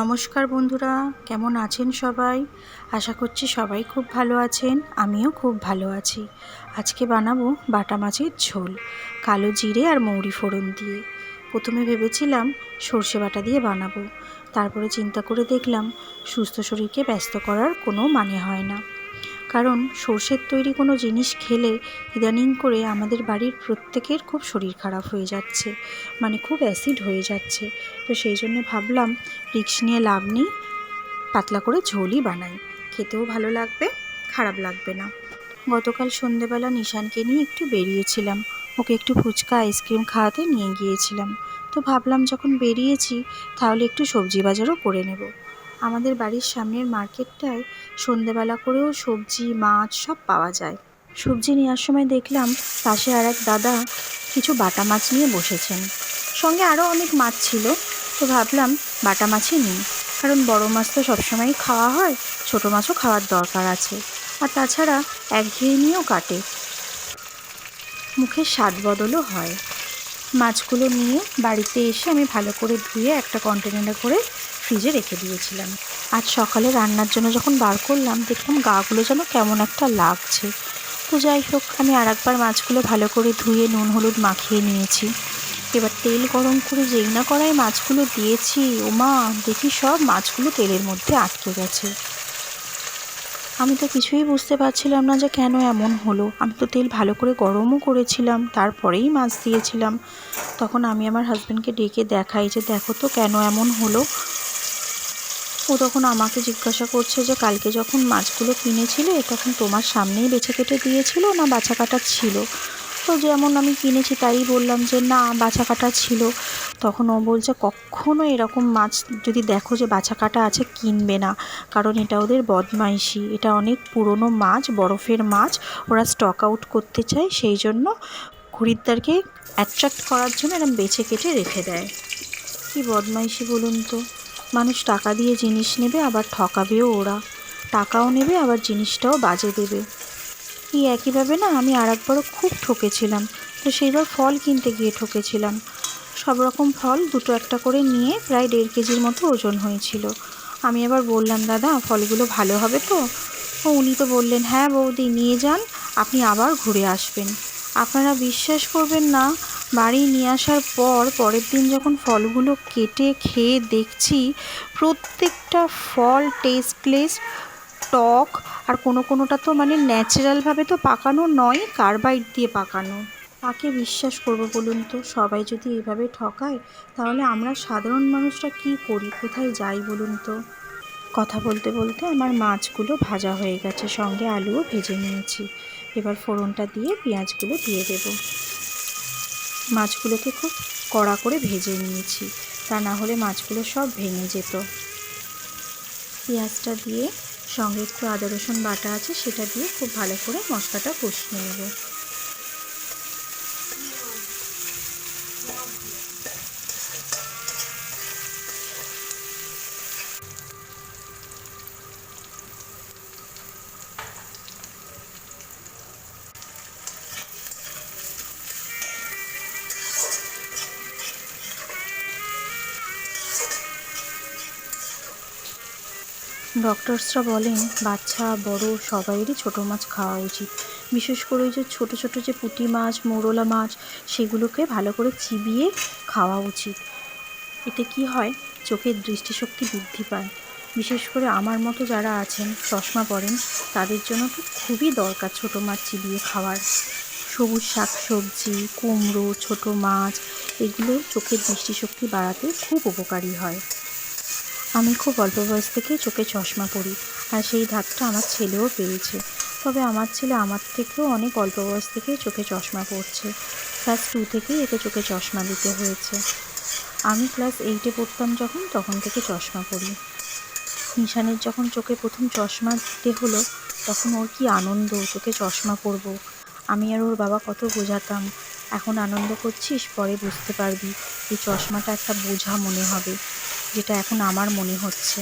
নমস্কার বন্ধুরা, কেমন আছেন সবাই? আশা করছি সবাই খুব ভালো আছেন। আমিও খুব ভালো আছি। আজকে বানাবো বাটা মাছের ঝোল, কালো জিরে আর মৌরি ফোড়ন দিয়ে। প্রথমে ভেবেছিলাম সর্ষে বাটা দিয়ে বানাবো, তারপরে চিন্তা করে দেখলাম সুস্থ শরীরকে ব্যস্ত করার কোনো মানে হয় না। কারণ সর্ষের তৈরি কোনো জিনিস খেলে ইদানিং করে আমাদের বাড়ির প্রত্যেকের খুব শরীর খারাপ হয়ে যাচ্ছে, মানে খুব অ্যাসিড হয়ে যাচ্ছে। তো সেই জন্য ভাবলাম রিস্ক নিয়ে লাভ নেই, পাতলা করে ঝোলই বানাই, খেতেও ভালো লাগবে, খারাপ লাগবে না। গতকাল সন্ধেবেলা নিশানকে নিয়ে একটু বেরিয়েছিলাম, ওকে একটু ফুচকা আইসক্রিম খাওয়াতে নিয়ে গিয়েছিলাম। তো ভাবলাম যখন বেরিয়েছি তাহলে একটু সবজি বাজারও করে নেব। আমাদের বাড়ির সামনের মার্কেটটায় সন্ধেবেলা করেও সবজি মাছ সব পাওয়া যায়। সবজি নেওয়ার সময় দেখলাম পাশে আর এক দাদা কিছু বাটা মাছ নিয়ে বসেছেন, সঙ্গে আরও অনেক মাছ ছিল। তো ভাবলাম বাটা মাছই নিই, কারণ বড় মাছ তো সবসময়ই খাওয়া হয়, ছোটো মাছও খাওয়ার দরকার আছে। আর তাছাড়া একঘেয়েমিও কাটে, মুখের স্বাদ বদলও হয়। মাছগুলো নিয়ে বাড়িতে এসে আমি ভালো করে ধুয়ে একটা কন্টেনারে করে ফ্রিজে রেখে দিয়েছিলাম। আজ সকালে রান্নার জন্য যখন বার করলাম দেখলাম গাগুলো যেন কেমন একটা লাগছে। তো যাই হোক, আমি আর একবার মাছগুলো ভালো করে ধুয়ে নুন হলুদ মাখিয়ে নিয়েছি। এবার তেল গরম করে যেই না কড়াই মাছগুলো দিয়েছি, ওমা দেখি সব মাছগুলো তেলের মধ্যে আটকে গেছে। আমি তো কিছুই বুঝতে পারছিলাম না যে কেন এমন হলো। আমি তো তেল ভালো করে গরমও করেছিলাম, তারপরেই মাছ দিয়েছিলাম। তখন আমি আমার হাজব্যান্ডকে ডেকে দেখাই যে দেখো তো কেন এমন হলো। ও তখন আমাকে জিজ্ঞাসা করছে যে কালকে যখন মাছগুলো কিনেছিলে তখন তোমার সামনেই বেছে কেটে দিয়েছিল না বাছা কাটা ছিল? তো যেমন আমি কিনেছি তাই বললাম যে না, বাছা কাটা ছিল। তখন ও বলছে কখনো এরকম মাছ যদি দেখো যে বাছা কাটা আছে কিনবে না, কারণ এটা ওদের বদমাইশি, এটা অনেক পুরনো মাছ, বরফের মাছ, ওরা স্টক আউট করতে চায়, সেই জন্য খরিদ্দারকে অ্যাট্রাক্ট করার জন্য এরকম বেছে কেটে রেখে দেয়। কী বদমাইশি বলুন তো! মানুষ টাকা দিয়ে জিনিস নেবে, আবার ঠকাবেও ওরা। টাকাও নেবে আবার জিনিসটাও বাজে দেবে। এই একইভাবে না আমি আর একবারও খুব ঠকেছিলাম। তো সেইবার ফল কিনতে গিয়ে ঠকেছিলাম। সব রকম ফল দুটো একটা করে নিয়ে প্রায় 1.5 কেজির মতো ওজন হয়েছিল। আমি আবার বললাম দাদা ফলগুলো ভালো হবে তো? উনি তো বললেন হ্যাঁ বৌদি নিয়ে যান, আপনি আবার ঘুরে আসবেন। আপনারা বিশ্বাস করবেন না, বাড়ি নিয়ে আসার পর পরের দিন যখন ফলগুলো কেটে খেয়ে দেখছি প্রত্যেকটা ফল টেস্টলেস, টক, আর কোনোটা তো মানে ন্যাচারালভাবে তো পাকানো নয়, কার্বাইড দিয়ে পাকানো। কাকে বিশ্বাস করব বলুন তো? সবাই যদি এইভাবে ঠকায় তাহলে আমরা সাধারণ মানুষরা কি করি, কোথায় যাই বলুন তো? কথা বলতে বলতে আমার মাছগুলো ভাজা হয়ে গেছে, সঙ্গে আলুও ভেজে নিয়েছি। এবার ফোড়নটা দিয়ে পেঁয়াজগুলো দিয়ে দেব। মাছগুলোকে খুব কড়া করে ভেজে নিয়েছি, তা না হলে মাছগুলো সব ভেঙে যেত। পেঁয়াজটা দিয়ে সঙ্গে একটু আদা রসুন বাটা আছে সেটা দিয়ে খুব ভালো করে মশলাটা কষিয়ে নেব। ডক্টরসরা বলেন বাচ্চা বড় সবাইয়েরই ছোটো মাছ খাওয়া উচিত, বিশেষ করে ওই যে ছোটো ছোটো যে পুঁটি মাছ, মৌরলা মাছ, সেগুলোকে ভালো করে চিবিয়ে খাওয়া উচিত। এতে কি হয়, চোখের দৃষ্টিশক্তি বৃদ্ধি পায়। বিশেষ করে আমার মতো যারা আছেন চশমা পরেন তাদের জন্য তো খুবই দরকার ছোটো মাছ চিবিয়ে খাওয়ার। সবুজ শাক সবজি, কুমড়ো, ছোটো মাছ, এগুলো চোখের দৃষ্টিশক্তি বাড়াতে খুব উপকারী হয়। আমি খুব অল্প বয়স থেকেই চোখে চশমা পরি, আর সেই ধাতটা আমার ছেলেও পেয়েছে। তবে আমার ছেলে আমার থেকেও অনেক অল্প বয়স থেকেই চোখে চশমা পড়ছে। ক্লাস 2 থেকেই একে চোখে চশমা দিতে হয়েছে। আমি ক্লাস 8-এ পড়তাম যখন, তখন থেকে চশমা পরি। নিশানের যখন চোখে প্রথম চশমা দিতে হলো তখন ওর কী আনন্দ, চোখে চশমা পরবো। আমি আর ওর বাবা কত বোঝাতাম, এখন আনন্দ করছিস, পরে বুঝতে পারবি এই চশমাটা একটা বোঝা মনে হবে, যেটা এখন আমার মনে হচ্ছে।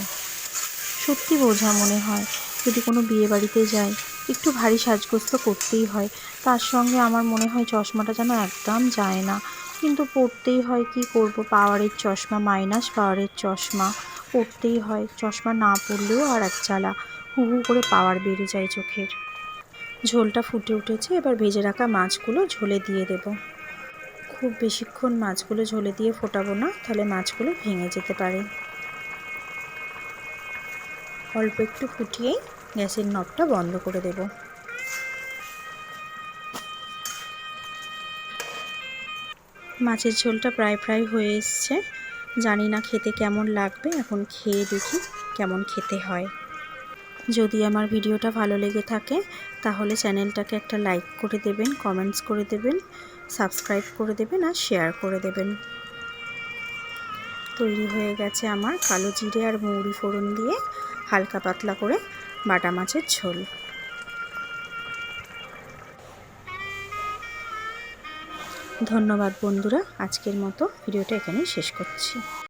সত্যি বোঝা মনে হয়। যদি কোনো বিয়েবাড়িতে যাই একটু ভারী সাজগোজ তো করতেই হয়, তার সঙ্গে আমার মনে হয় চশমাটা যেন একদম যায় না, কিন্তু পরতেই হয়, কী করব, পাওয়ারের চশমা, মাইনাস পাওয়ারের চশমা, পরতেই হয়, চশমা না পরলেও আর এক জ্বালা, হু হু করে পাওয়ার বেড়ে যায় চোখের। ঝোলটা ফুটে উঠেছে, এবার ভেজে রাখা মাছগুলো ঝোলে দিয়ে দেব। খুব বেশিক্ষণ মাছগুলো ঝোলে দিয়ে ফোটাবো না, তাহলে মাছগুলো ভেঙে যেতে পারে। অল্প একটু ফুটিয়েই গ্যাসের নবটা বন্ধ করে দেব। মাছের ঝোলটা প্রায় প্রায় হয়ে এসছে। জানি না খেতে কেমন লাগবে, এখন খেয়ে দেখি কেমন খেতে হয়। যদি আমার ভিডিওটা ভালো লেগে থাকে তাহলে চ্যানেলটাকে একটা লাইক করে দেবেন, কমেন্টস করে দেবেন, সাবস্ক্রাইব করে দেবেন আর শেয়ার করে দেবেন। তৈরি হয়ে গেছে আমার কালো জিরে আর মৌরি ফোড়ন দিয়ে হালকা পাতলা করে বাটা মাছের ঝোল। ধন্যবাদ বন্ধুরা, আজকের মতো ভিডিওটা এখানেই শেষ করছি।